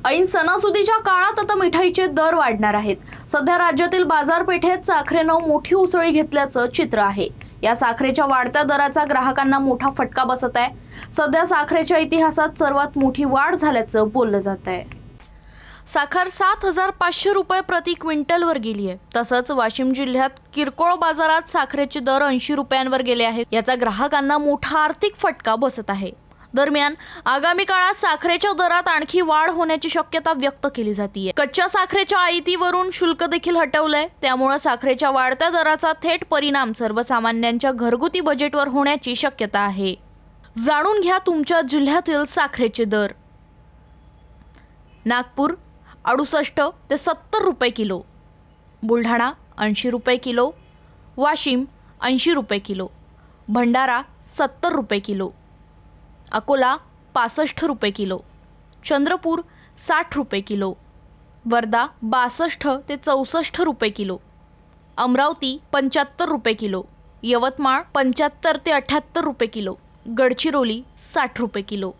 ऐन सणासुदीच्या काळात आता मिठाईचे दर वाढणार आहेत। सध्या राज्यातील बाजारपेठेत साखरेनं मोठी उसळी घेतल्याचं चित्र आहे। या साखरेच्या वाढत्या दराचा ग्राहकांना मोठा फटका बसत आहे। सध्या साखरेच्या इतिहासात सर्वात मोठी वाढ झाल्याचं बोललं जात आहे। साखर 7,500 रुपये प्रति क्विंटलवर गेली आहे। तसंच वाशिम जिल्ह्यात किरकोळ बाजारात साखरेचे दर 80 रुपयांवर गेले आहेत। याचा ग्राहकांना मोठा आर्थिक फटका बसत आहे। दरम्यान आगामी काळात साखरेच्या दरात आणखी वाढ होण्याची शक्यता व्यक्त केली जाते। कच्च्या साखरेच्या आयातीवरून शुल्क देखील हटवलंय, त्यामुळे साखरेच्या वाढत्या दराचा थेट परिणाम सर्वसामान्यांच्या घरगुती बजेटवर होण्याची शक्यता आहे। जाणून घ्या तुमच्या जिल्ह्यातील साखरेचे दर। नागपूर 68 ते 70 रुपये किलो, बुलढाणा 80 रुपये किलो, वाशिम 80 रुपये किलो, भंडारा 70 रुपये किलो, अकोला 65 रुपये किलो, चंद्रपूर 60 रुपये किलो, वर्धा 62 ते 64 रुपये किलो, अमरावती 75 रुपये किलो, यवतमाळ 75 ते 78 रुपये किलो, गडचिरोली 60 रुपये किलो।